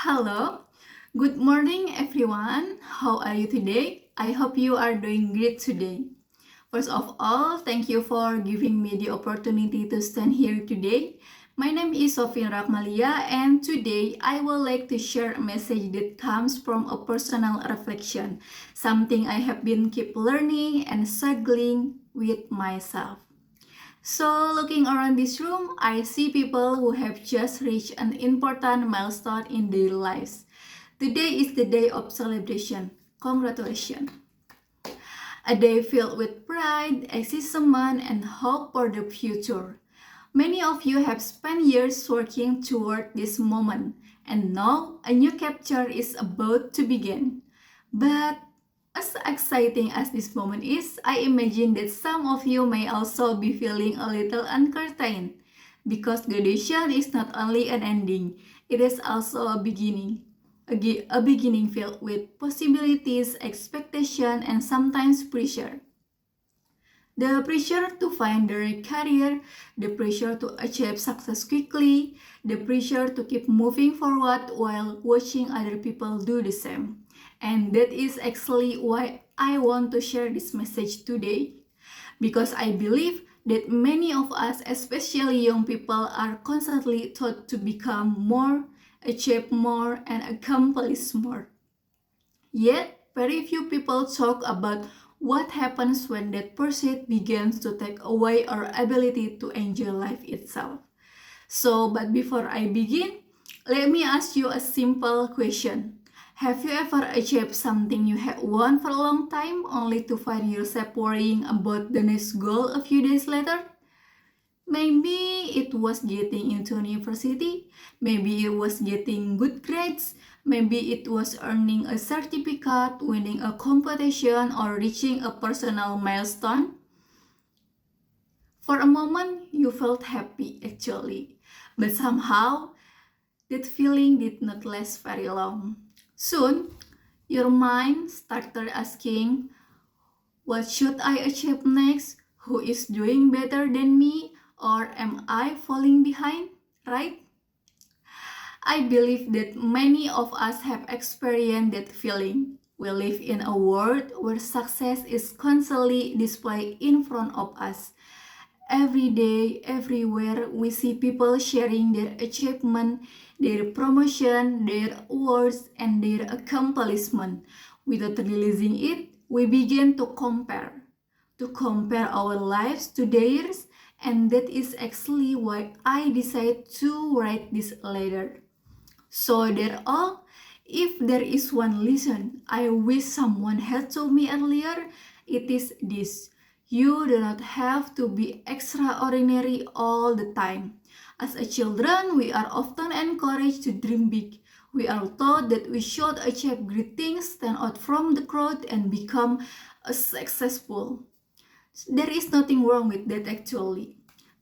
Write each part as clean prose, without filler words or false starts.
Hello, good morning everyone. How are you today? I hope you are doing great today. First of all, thank you for giving me the opportunity to stand here today. My name is Sopi Nurakmalia, and today I would like to share a message that comes from a personal reflection, something I have been keep learning and struggling with myself. So, looking around this room, I see people who have just reached an important milestone in their lives. Today is the day of celebration. Congratulations. A day filled with pride, excitement, and hope for the future. Many of you have spent years working toward this moment, and now a new chapter is about to begin. But as exciting as this moment is, I imagine that some of you may also be feeling a little uncertain because graduation is not only an ending, it is also a beginning. A beginning filled with possibilities, expectation, and sometimes pressure. The pressure to find the right career, the pressure to achieve success quickly, the pressure to keep moving forward while watching other people do the same. And that is actually why I want to share this message today. Because I believe that many of us, especially young people, are constantly taught to become more, achieve more, and accomplish more. Yet, very few people talk about what happens when that pursuit begins to take away our ability to enjoy life itself. But before I begin, let me ask you a simple question. Have you ever achieved something you had wanted for a long time only to find yourself worrying about the next goal a few days later? Maybe it was getting into university, maybe it was getting good grades, maybe it was earning a certificate, winning a competition, or reaching a personal milestone. For a moment, you felt happy actually, but somehow that feeling did not last very long. Soon, your mind started asking, what should I achieve next? Who is doing better than me? Or am I falling behind? Right? I believe that many of us have experienced that feeling. We live in a world where success is constantly displayed in front of us. Every day, everywhere, we see people sharing their achievement, their promotion, their awards, and their accomplishment. Without realizing it, we begin to compare our lives to theirs, and that is actually why I decided to write this letter. So there all, if there is one lesson I wish someone had told me earlier, it is this. You do not have to be extraordinary all the time. As a children, we are often encouraged to dream big. We are taught that we should achieve great things, stand out from the crowd, and become successful. There is nothing wrong with that actually.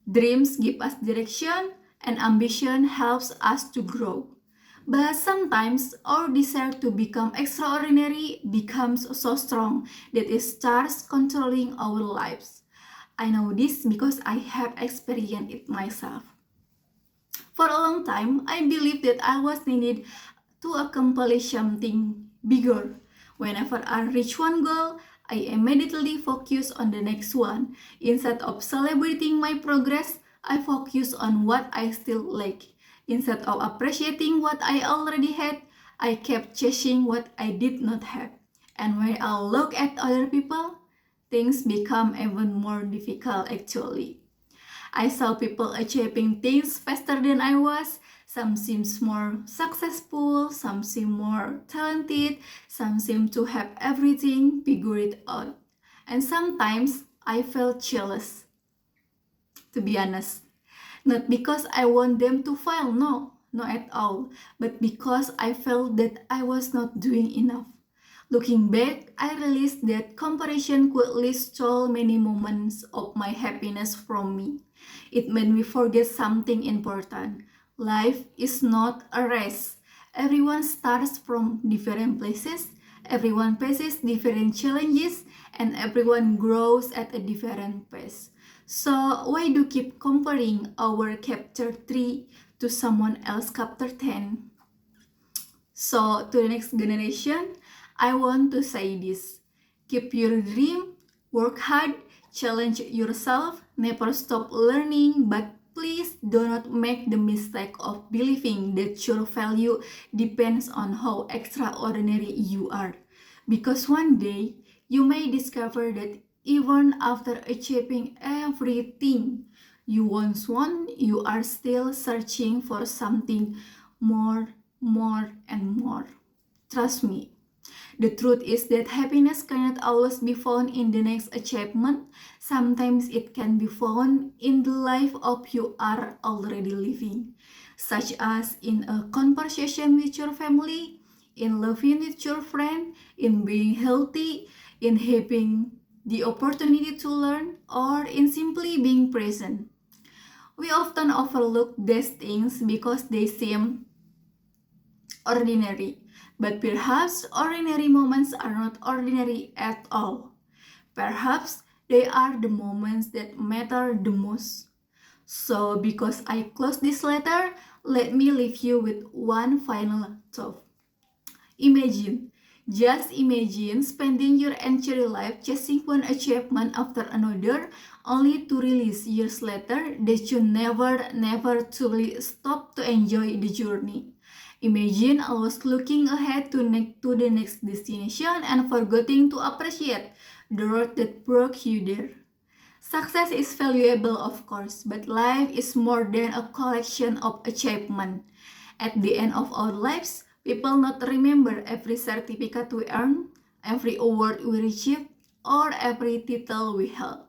Dreams give us direction, and ambition helps us to grow. But sometimes our desire to become extraordinary becomes so strong that it starts controlling our lives. I know this because I have experienced it myself. For a long time, I believed that I was needed to accomplish something bigger. Whenever I reach one goal, I immediately focus on the next one. Instead of celebrating my progress, I focus on what I still lack. Instead of appreciating what I already had, I kept chasing what I did not have. And when I look at other people, things become even more difficult actually. I saw people achieving things faster than I was. Some seems more successful, some seem more talented, some seem to have everything figured out. And sometimes I felt jealous, to be honest. Not because I want them to fail, no, not at all, but because I felt that I was not doing enough. Looking back, I realized that comparison quickly stole many moments of my happiness from me. It made me forget something important. Life is not a race. Everyone starts from different places, everyone faces different challenges, and everyone grows at a different pace. So, why do keep comparing our chapter 3 to someone else chapter 10? So, to the next generation, I want to say this: keep your dream, work hard, challenge yourself, never stop learning, but please do not make the mistake of believing that your value depends on how extraordinary you are. Because one day, you may discover that even after achieving everything you once want, you are still searching for something more, and more. Trust me. The truth is that happiness cannot always be found in the next achievement. Sometimes it can be found in the life of you are already living, such as in a conversation with your family, in loving with your friend, in being healthy, in having the opportunity to learn, or in simply being present. We often overlook these things because they seem ordinary. But perhaps ordinary moments are not ordinary at all. Perhaps they are the moments that matter the most. So, because I close this letter, let me leave you with one final thought. Imagine, just imagine spending your entire life chasing one achievement after another, only to realize years later that you never truly stop to enjoy the journey. Imagine always looking ahead to the next destination and forgetting to appreciate the road that brought you there. Success is valuable, of course, but life is more than a collection of achievements. At the end of our lives, people not remember every certificate we earned, every award we received, or every title we held.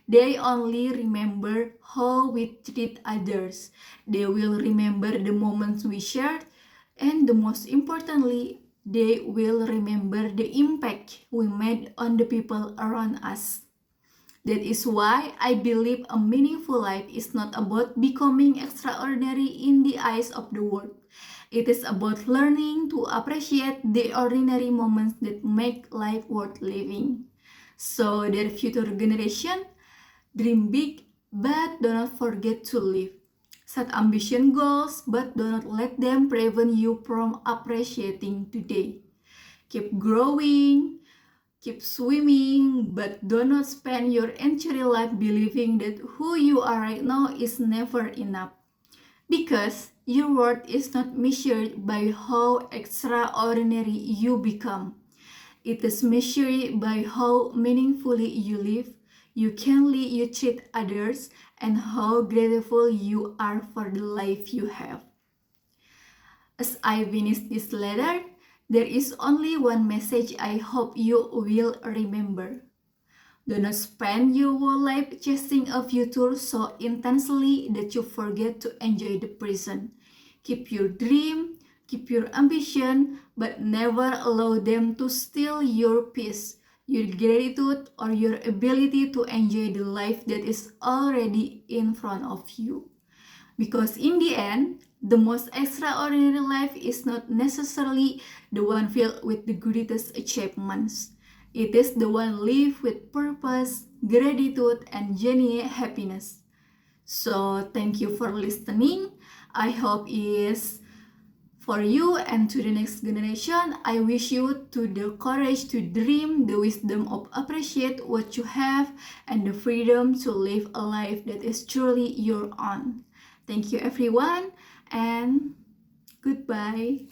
They only remember how we treat others. They will remember the moments we shared, and the most importantly, they will remember the impact we made on the people around us. That is why I believe a meaningful life is not about becoming extraordinary in the eyes of the world. It is about learning to appreciate the ordinary moments that make life worth living. So, their future generation, dream big, but do not forget to live. Set ambition goals, but do not let them prevent you from appreciating today. Keep growing, keep swimming, but do not spend your entire life believing that who you are right now is never enough. Because your worth is not measured by how extraordinary you become. It is measured by how meaningfully you live, you kindly you treat others, and how grateful you are for the life you have. As I finish this letter, there is only one message I hope you will remember. Do not spend your whole life chasing a future so intensely that you forget to enjoy the present. Keep your dream, keep your ambition, but never allow them to steal your peace, your gratitude, or your ability to enjoy the life that is already in front of you. Because in the end, the most extraordinary life is not necessarily the one filled with the greatest achievements. It is the one lived with purpose, gratitude, and genuine happiness. So, thank you for listening. I hope it is for you and to the next generation. I wish you to the courage to dream, the wisdom of appreciate what you have, and the freedom to live a life that is truly your own. Thank you everyone and goodbye.